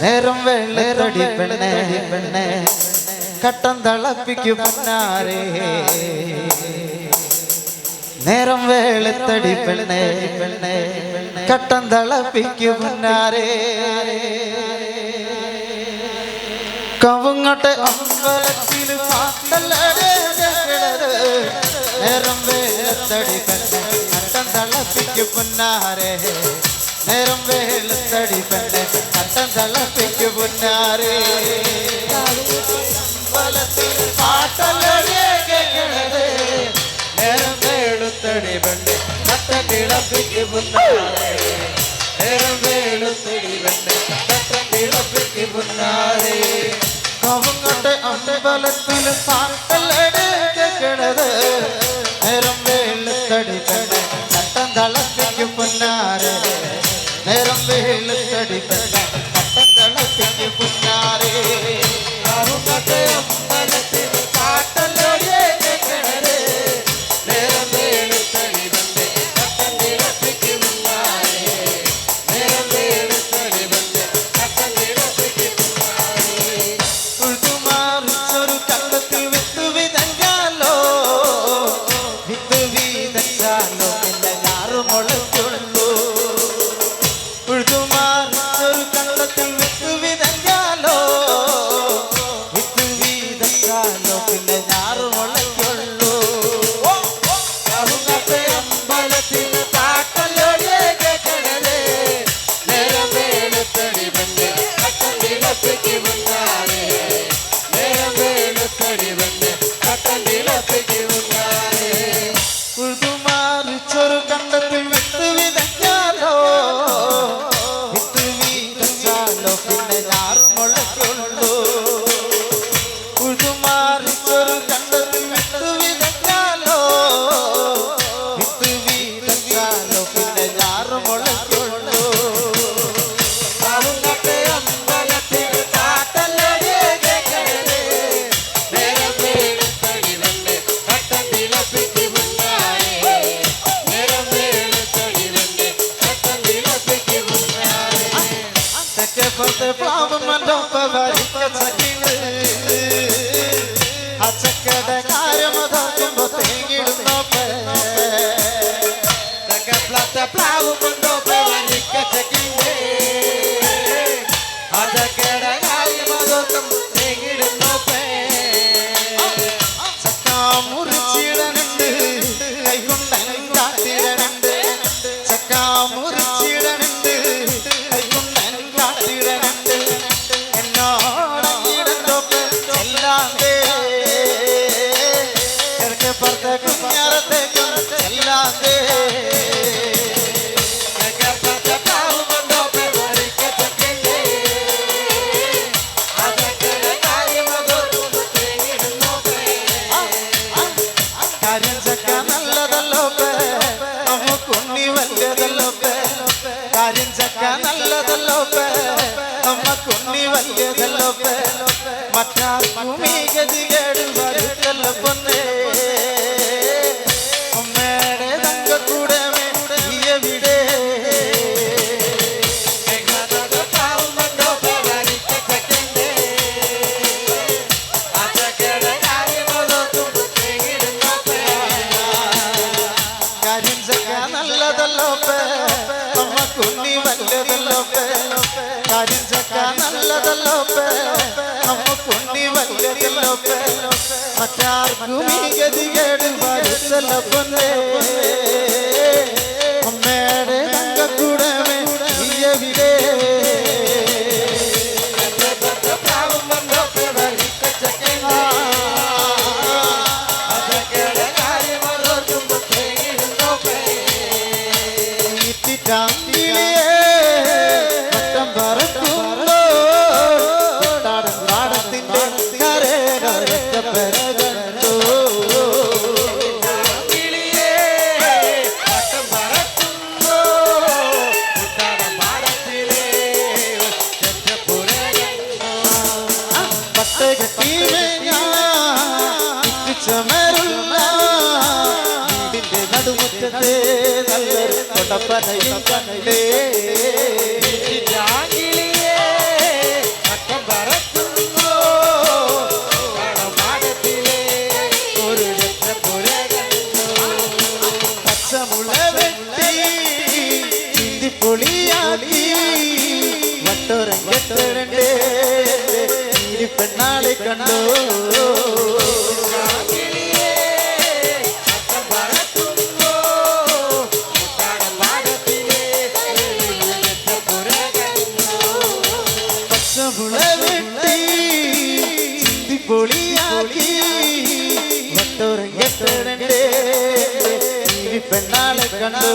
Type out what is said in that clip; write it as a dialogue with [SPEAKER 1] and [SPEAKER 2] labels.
[SPEAKER 1] നേരം വെള്ളടി പെണ്ണേ പെണ്ണേ കട്ടം തളപ്പിക്കു പൊന്നാരേ നേരം വെളുത്തടി പെണ്ണേ പെണ്ണേ കട്ടം തളപ്പിക്കു പൊന്നാരേ കവുങ്ങട്ടെ അമ്പലത്തിൽ പാട്ടല്ലടേ നേരം വെളുത്തടി പെണ്ണേ കട്ടം തളപ്പിക്കു പൊന്നാരേ നേരം വെളുത്തടി പെണ്ണേ കട്ടം തളപ്പിക്കു പൊന്നാരേ അമ്പലത്തിൽ പാട്ടല്ലടേ നേരം വെളുത്തടി പെണ്ണേ കട്ടം തിളപ്പിക്കു പൊന്നാരേ നേരം വെളുത്തടി പെണ്ണേ കട്ടം തിളപ്പിക്കു പൊന്നാരേ കവുങ്ങട്ടെ അമ്പലത്തിൽ പാട്ടല്ലടേ കേൾക്കണത് നേരം വെളുത്തടി പെണ്ണേ കട്ടം തളപ്പിക്കു പൊന്നാരേ നേരം വെളുത്തടി പെണ്ണേ കട്ടം തളപ്പിക്കു പൊന്നാരേ കവുങ്ങട്ടെ അമ്പലത്തിൽ പാട്ടല്ലടേ കേൾക്കണത് നേരം വെളുത്തടി പെണ്ണേ കട്ടം തിളപ്പിക്കു പൊന്നാരേ നേരം വെളുത്തടി പെണ്ണേ കട്ടം തിളപ്പിക്കു പൊന്നാരേ ഉൾതുമാറിച്ചൊരു കണ്ടത്തിൽ വിത്ത് വിതഞ്ഞാലോ വിത്ത് വിതച്ചാലോ എന്റെ ഞാറ് മുളയ്ക്കുള്ളൂ ഉൾതുമാറിച്ചൊരു കണ്ടത്തിൽ വിത്ത് വിതഞ്ഞാലോ വിത്ത് വിതച്ചാലോ പിന്നെ ഞാറ് മുളയ്ക്കുള്ളൂ കവുങ്ങട്ടെ അമ്പലത്തിൽ പാട്ടല്ലടേ കേൾക്കണത് നേരം വെളുത്തടി പെണ്ണേ കട്ടം തിളപ്പിക്കു പൊന്നാരേ നേരം വെളുത്തടി പെണ്ണേ കട്ടം തിളപ്പിക്കു പൊന്നാരേ ഉൾതുമാറിച്ചൊരു കണ്ടത്തിൽ വിത്ത് വിതഞ്ഞാലോ വിത്ത് വിതച്ചാലോ പിന്നെ ഞാറ് മുളയ്ക്കുള്ളൂ ഉൾതുമാറിച്ചൊരു കണ്ടത്തിൽ വിത്ത് വിതഞ്ഞാലോ വിത്ത് വിതച്ചാലോ പിന്നെ ഞാറ് മുളയ്ക്കുള്ളൂ കവുങ്ങട്ടെ അമ്പലത്തിൽ പാട്ടല്ലടേ കേൾക്കണത് നേരം വെളുത്തടി പെണ്ണേ കട്ടം തിളപ്പിക്കു പൊന്നാരേ നേരം വെളുത്തടി പെണ്ണേ കട്ടം തിളപ്പിക്കു പൊന്നാരേ തെക്കേപ്പുറത്തെ പ്ലാവും മണ്ടൊപ്പം വരിക്ക ചക്കിട് ആ ചക്കയുടെ കാര്യമതാക്കുമ്പോ തേങ്ങിടുന്നോപ്പേ തെക്കേപ്പുറത്തെ പ്ലാവും മണ്ടൊപ്പം വരിക്ക ചക്കിട് ആ ചക്കയുടെ കാര്യമതാക്കും തേങ്ങിടുന്നോപ്പേ ചക്ക മുറിച്ചിടനുണ്ട് കൈകൊണ്ടൻ കാട്ടിടനുണ്ട് ചക്ക മുറിച്ചിടനുണ്ട് കൈകൊണ്ടൻ കാട്ടിടനുണ്ട് എന്നോടങ്ങിടത്തോപ്പ് എല്ലാന്തേ കിഴക്കേ പുറത്തെ കുഞ്ഞാറത്തേക്കും എല്ലാന്തേ കിഴക്കേ പുറത്തെ പ്ലാവും മണ്ടൊപ്പം വരിക്ക ചക്കിട് ആ ചക്കയുടെ കാര്യമതാക്കും തേങ്ങിടുന്നോപ്പേ കാര്യം ചക്ക നല്ലതല്ലോപ്പേ നമുക്കുണ്ണി വലിയതല്ലോപ്പേ കാര്യം ചക്ക നല്ലതല്ലോപ്പേ നമുക്കുണ്ണി വലിയതല്ലോപ്പേ മറ്റാർക്കും ഈ ഗതികേട് വരുത്തല്ലോ പൊന്നേ അമ്മയുടെ തങ്കക്കൂടെ എവിടെ പാവും മണ്ടൊപ്പം വരിക്ക ചക്കിട് ആ ചക്കയുടെ കാര്യമതാക്കും തേങ്ങിടുന്നോപ്പേ കാര്യം ചക്ക നല്ലതല്ലോപ്പേ നമുക്കുണ്ണി വലിയതല്ലോപ്പേ കാര്യം ചക്ക നല്ലതല്ലോപ്പേ നമുക്കുണ്ണി വലിയതല്ലോപ്പേ മറ്റാർക്കും ഈ ഗതികേട് വരുത്തല്ലോ പൊന്നേ അമ്മയുടെ തങ്കക്കൂടെ എവിടെ പാവും മണ്ടൊപ്പം വരിക്ക ചക്കിട് ആ ചക്കയുടെ കാര്യമതാക്കും തേങ്ങിടുന്നോപ്പേ ഈറ്റിറ്റാങ്കിളിയേ വട്ടം പറക്കുമ്പോ കുട്ടാടൻ പാടത്തിന്റെ കരകരച്ച പെരകണ്ടോ വട്ടം പറക്കുമ്പോ കുട്ടാടൻ പാടത്തിലെ പട്ട കെട്ടി ഞാൻ ചമരുള്ള വീടിന്റെ നടുമുറ്റത്ത്
[SPEAKER 2] കണ്ടേ നല്ലൊരു കൊടപ്പനയും കണ്ടേ
[SPEAKER 1] ആകിളിയേ അക്കം പറത്തുന്നു കടമാടത്തിലെ ഒരു രക്തപ്പുര കണ്ടു
[SPEAKER 2] പച്ചമുള വെട്ടി പൊളിയാക്കി വട്ടോരങ്കെട്ടേ പെണ്ണാളെ കണ്ടോ പച്ചമുള വെട്ടി പൊളിയാക്കി വട്ടോരങ്കെട്ടേ പെണ്ണാളെ കണ്ടോ